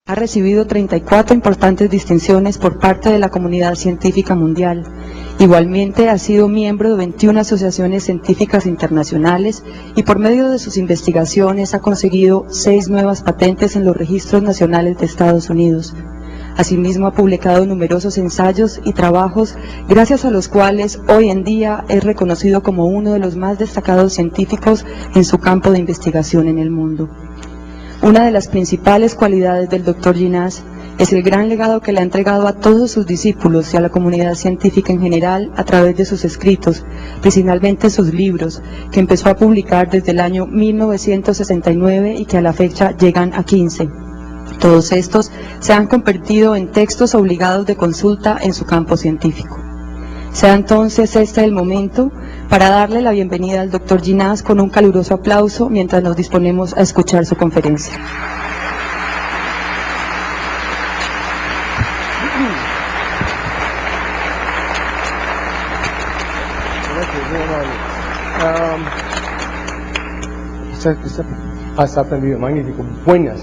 Ha recibido 34 importantes distinciones por parte de la comunidad científica mundial. Igualmente ha sido miembro de 21 asociaciones científicas internacionales y por medio de sus investigaciones ha conseguido 6 nuevas patentes en los registros nacionales de Estados Unidos. Asimismo ha publicado numerosos ensayos y trabajos gracias a los cuales hoy en día es reconocido como uno de los más destacados científicos en su campo de investigación en el mundo. Una de las principales cualidades del Dr. Ginás es el gran legado que le ha entregado a todos sus discípulos y a la comunidad científica en general a través de sus escritos, principalmente sus libros, que empezó a publicar desde el año 1969 y que a la fecha llegan a 15. Todos estos se han convertido en textos obligados de consulta en su campo científico. Sea entonces este el momento para darle la bienvenida al Dr. Ginás con un caluroso aplauso mientras nos disponemos a escuchar su conferencia. Has aprendido, magnífico, buenas.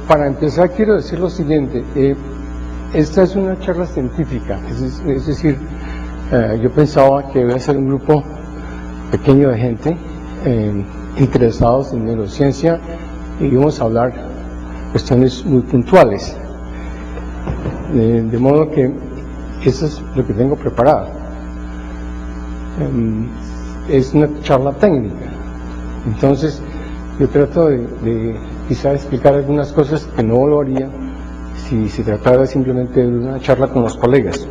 Para empezar quiero decir lo siguiente, esta es una charla científica, es decir, yo pensaba que iba a ser un grupo pequeño de gente interesados en neurociencia y íbamos a hablar cuestiones muy puntuales, de modo que eso es lo que tengo preparado. Es una charla técnica, entonces yo trato de quizá explicar algunas cosas que no lo haría si se tratara simplemente de una charla con los colegas.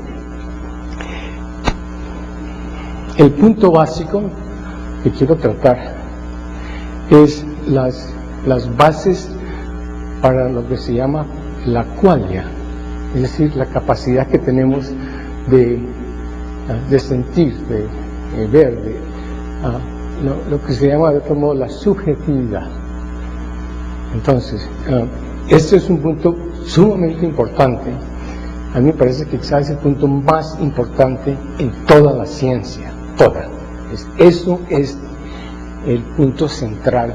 El punto básico que quiero tratar es las bases para lo que se llama la qualia, es decir, la capacidad que tenemos de sentir, de ver, lo que se llama de otro modo la subjetividad. Entonces, este es un punto sumamente importante. A mí me parece que quizás es el punto más importante en toda la ciencia, toda. Eso es el punto central,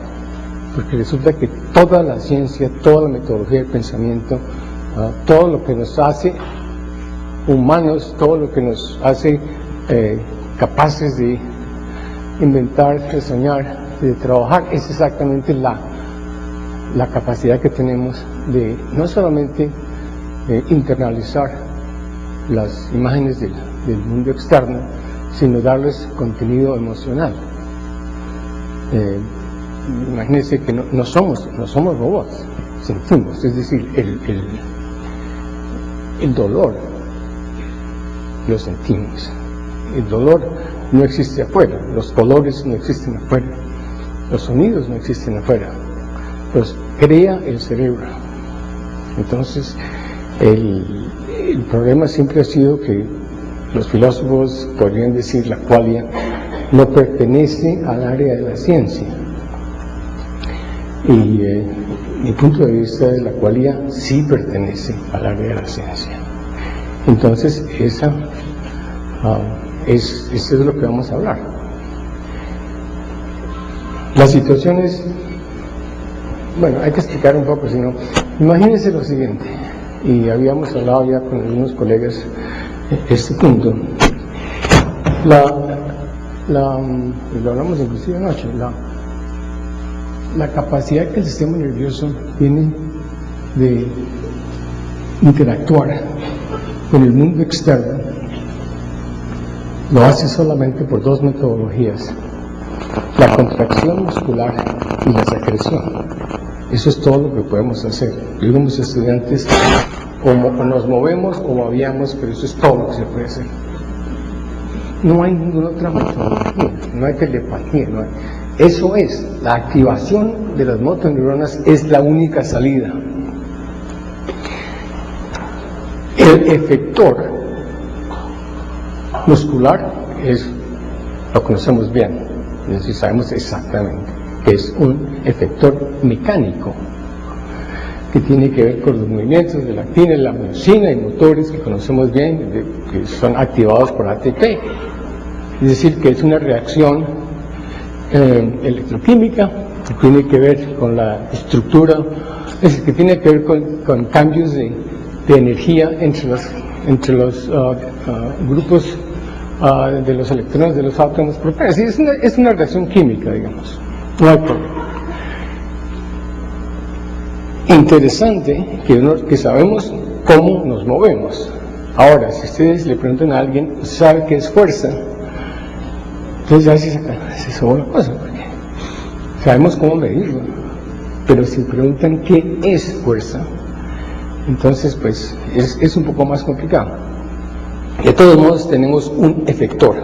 porque resulta que toda la ciencia, toda la metodología del pensamiento, todo lo que nos hace humanos, todo lo que nos hace capaces de inventar, de soñar, de trabajar, es exactamente la capacidad que tenemos de no solamente internalizar las imágenes del mundo externo, sino darles contenido emocional. Imagínense que no somos robots, sentimos, es decir, el dolor lo sentimos. El dolor no existe afuera, los colores no existen afuera, los sonidos no existen afuera, los crea el cerebro. Entonces, el problema siempre ha sido que los filósofos podrían decir la qualia no pertenece al área de la ciencia. Y mi punto de vista de la qualia sí pertenece al área de la ciencia. Entonces, eso es lo que vamos a hablar. La situación es, bueno, hay que explicar un poco, si no, imagínense lo siguiente, y habíamos hablado ya con algunos colegas este punto, lo hablamos inclusive anoche, la capacidad que el sistema nervioso tiene de interactuar con el mundo externo, lo hace solamente por dos metodologías: la contracción muscular y la secreción. Eso es todo lo que podemos hacer. Yo digo a mis estudiantes, o nos movemos o babeamos, pero eso es todo lo que se puede hacer. No hay ninguna otra metodología, no hay telepatía, no hay. Eso es, la activación de las motoneuronas es la única salida. El efector muscular lo conocemos bien, es decir, sabemos exactamente que es un efector mecánico que tiene que ver con los movimientos de la actina, la miosina y motores que conocemos bien, que son activados por ATP. Es decir, que es una reacción electroquímica que tiene que ver con la estructura es decir, que tiene que ver con cambios de energía entre los grupos de los electrones de los átomos protones. Es una reacción química, digamos, no hay problema. Interesante que sabemos cómo nos movemos. Ahora, si ustedes le preguntan a alguien, ¿sabe qué es fuerza? Entonces ya se sobó la cosa, porque sabemos cómo medirlo, pero si preguntan qué es fuerza, entonces pues es un poco más complicado. De todos modos tenemos un efector.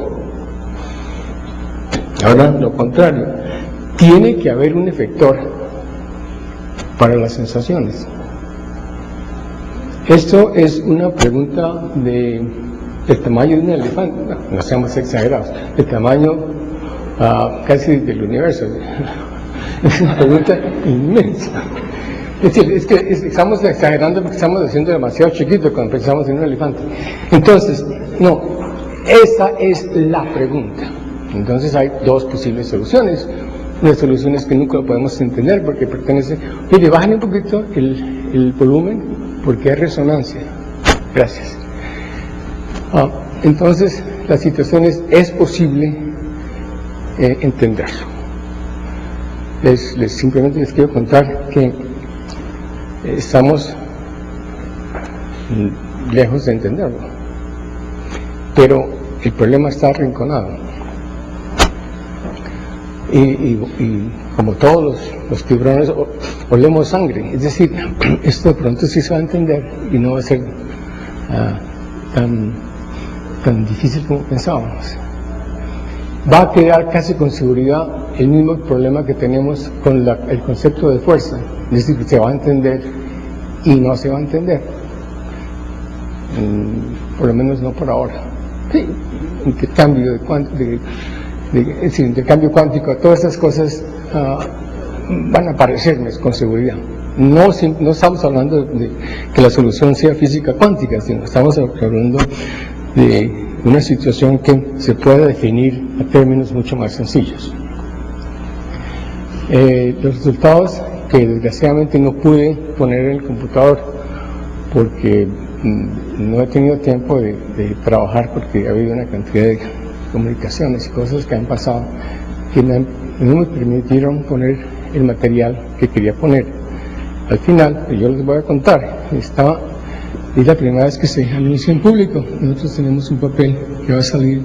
Ahora lo contrario, tiene que haber un efector para las sensaciones. Esto es una pregunta del tamaño de un elefante, no seamos exagerados, el tamaño casi del universo. Es una pregunta inmensa. Es decir, es que estamos exagerando porque estamos haciendo demasiado chiquito cuando pensamos en un elefante. Entonces, no, esa es la pregunta. Entonces hay dos posibles soluciones. Una solución es que nunca lo podemos entender porque pertenece... Mire, bajen un poquito el volumen porque hay resonancia. Gracias. Entonces, la situación es posible entenderlo. Simplemente les quiero contar que estamos lejos de entenderlo, pero el problema está arrinconado y como todos los tiburones olemos sangre, es decir, esto de pronto sí se va a entender y no va a ser tan difícil como pensábamos. Va a quedar casi con seguridad el mismo problema que tenemos con el concepto de fuerza, es decir, se va a entender y no se va a entender, por lo menos no por ahora. Sí, intercambio intercambio cuántico, todas esas cosas van a aparecernos con seguridad. No estamos hablando de que la solución sea física cuántica, sino estamos hablando de una situación que se pueda definir a términos mucho más sencillos. Los resultados que desgraciadamente no pude poner en el computador porque no he tenido tiempo de trabajar, porque ha habido una cantidad de comunicaciones y cosas que han pasado que no me permitieron poner el material que quería poner. Al final, yo les voy a contar, es la primera vez que se anuncia en público. Nosotros tenemos un papel que va a salir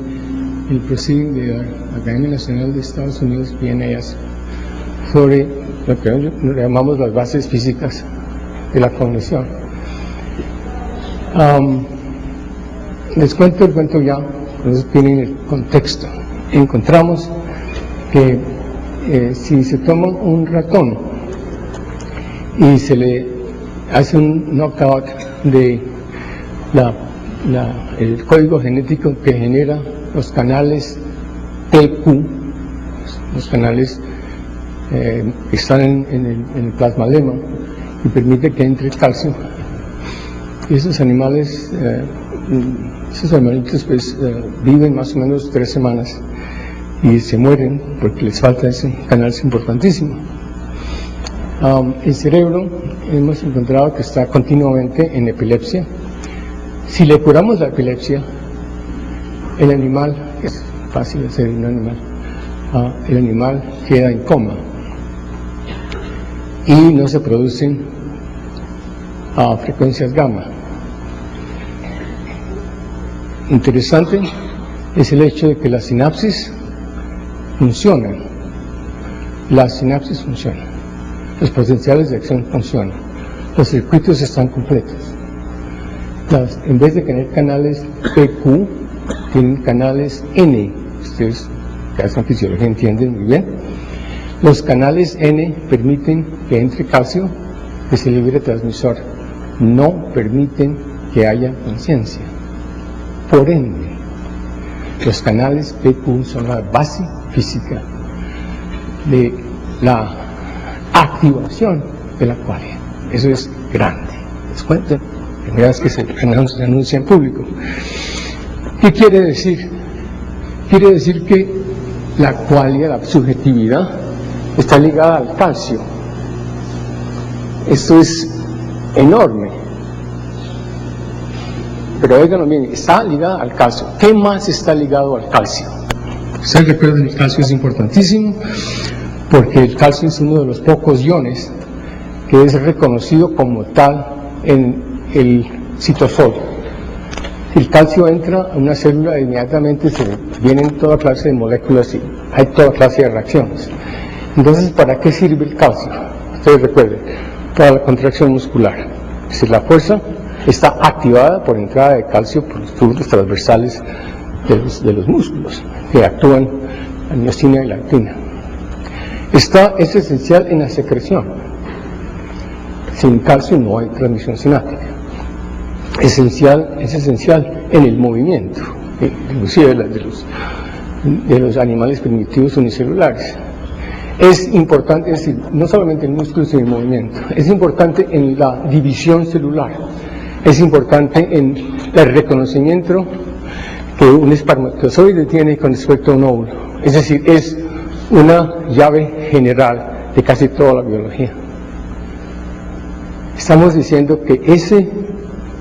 en el proceeding de la Academia Nacional de Estados Unidos, PNAS, sobre lo que llamamos las bases físicas de la cognición. Les cuento el cuento ya, entonces tienen el contexto. Encontramos que si se toma un ratón y se le hace un knockout de el código genético que genera los canales PQ, los canales que están en el plasmalema y permite que entre calcio, y esos animales, esos animalitos pues viven más o menos 3 semanas y se mueren porque les falta ese canal, es importantísimo. El cerebro hemos encontrado que está continuamente en epilepsia. Si le curamos la epilepsia, el animal, es fácil hacer un animal, el animal queda en coma y no se producen frecuencias gamma. Interesante es el hecho de que las sinapsis funcionan. Las sinapsis funcionan. Los potenciales de acción funcionan. Los circuitos están completos. En vez de tener canales PQ, tienen canales N. Ustedes que hacen fisiología entienden muy bien. Los canales N permiten que entre calcio, que se libere transmisor. No permiten que haya conciencia. Por ende, los canales PQ son la base física de la activación de la cualidad. Eso es grande. ¿Les cuento? La primera vez que se anuncia en público. ¿Qué quiere decir? Quiere decir que la cualidad, la subjetividad, está ligada al calcio. esto es enorme. Pero oigan bien, está ligada al calcio. ¿Qué más está ligado al calcio? Ustedes recuerden, el calcio es importantísimo porque el calcio es uno de los pocos iones que es reconocido como tal en el citosol. Si el calcio entra a una célula, inmediatamente se vienen toda clase de moléculas y hay toda clase de reacciones. Entonces, ¿para qué sirve el calcio? Ustedes recuerden, para la contracción muscular. Es decir, la fuerza está activada por entrada de calcio por los tubos transversales de los músculos que actúan en miosina y la actina. Es esencial en la secreción. Sin calcio no hay transmisión sináptica. Es esencial en el movimiento, inclusive de los animales primitivos unicelulares. Es importante, es decir, no solamente el músculo sino el movimiento. Es importante en la división celular. Es importante en el reconocimiento que un espermatozoide tiene con respecto a un óvulo. Es decir, es una llave general de casi toda la biología. Estamos diciendo que ese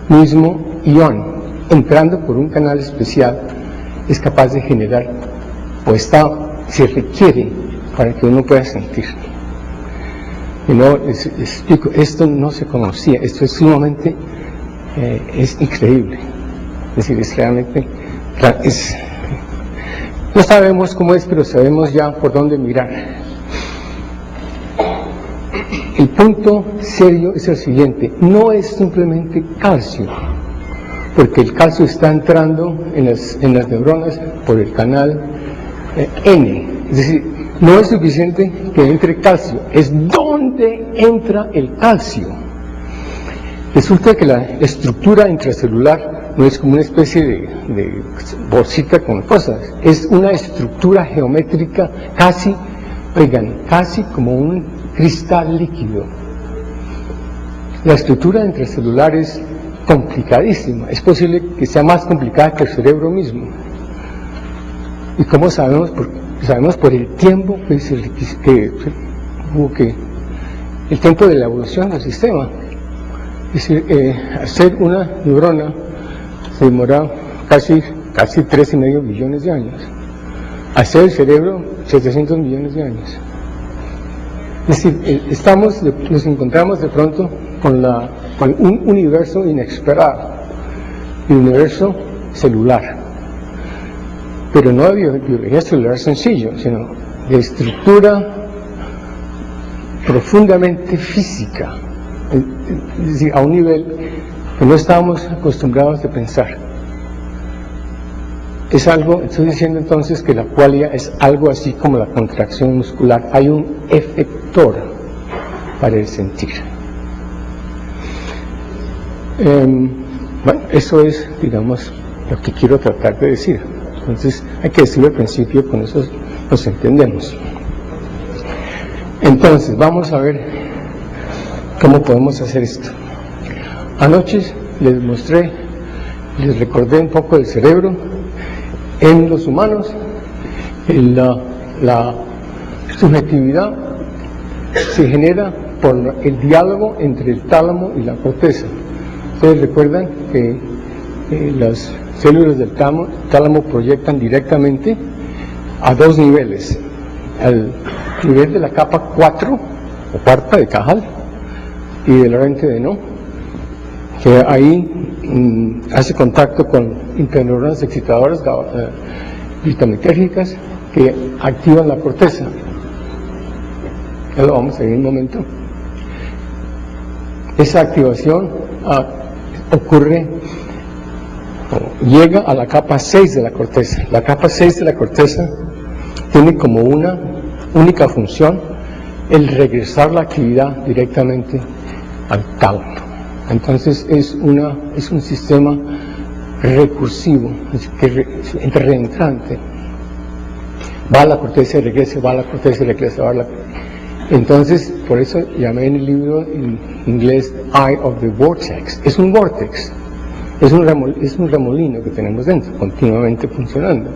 mismo ion, entrando por un canal especial, es capaz de generar, o se requiere para que uno pueda sentir. Y no, les explico, esto no se conocía, esto es sumamente, es increíble. Es decir, es realmente, no sabemos cómo es, pero sabemos ya por dónde mirar. El punto serio es el siguiente, no es simplemente calcio, porque el calcio está entrando en las neuronas por el canal N, es decir, no es suficiente que entre calcio, es dónde entra el calcio. Resulta que la estructura intracelular no es como una especie de bolsita con cosas, es una estructura geométrica casi como un cristal líquido. La estructura intracelular es complicadísima, es posible que sea más complicada que el cerebro mismo. ¿Y cómo sabemos? Sabemos por el tiempo el tiempo de la evolución del sistema. Es decir, hacer una neurona se demora casi 3,5 billones de años. Hacer el cerebro, 700 millones de años. Es decir, nos encontramos de pronto con un universo inesperado, el universo celular, pero no de biología celular sencillo, sino de estructura profundamente física, es decir, a un nivel que no estábamos acostumbrados a pensar. Es algo, estoy diciendo entonces que la qualia es algo así como la contracción muscular, hay un efector para el sentir. Bueno, eso es, digamos, lo que quiero tratar de decir. Entonces, hay que decirlo al principio, con eso nos entendemos. Entonces, vamos a ver cómo podemos hacer esto. Anoche les recordé un poco del cerebro. En los humanos, la subjetividad se genera por el diálogo entre el tálamo y la corteza. Ustedes recuerdan que las células del tálamo proyectan directamente a dos niveles, al nivel de la capa 4 o cuarta de Cajal y de la lente de No, que ahí hace contacto con interneuronas excitadoras glutamitérgicas que activan la corteza. Ya lo vamos a ver en un momento. Esa activación llega a la capa 6 de la corteza. La capa 6 de la corteza tiene como una única función el regresar la actividad directamente al tálamo. Entonces es un sistema recursivo, reentrante. Va a la corteza y regresa, va a la corteza y regresa, va a la... Entonces, por eso llamé en el libro en inglés Eye of the Vortex. Es un vortex, es un remolino que tenemos dentro, continuamente funcionando.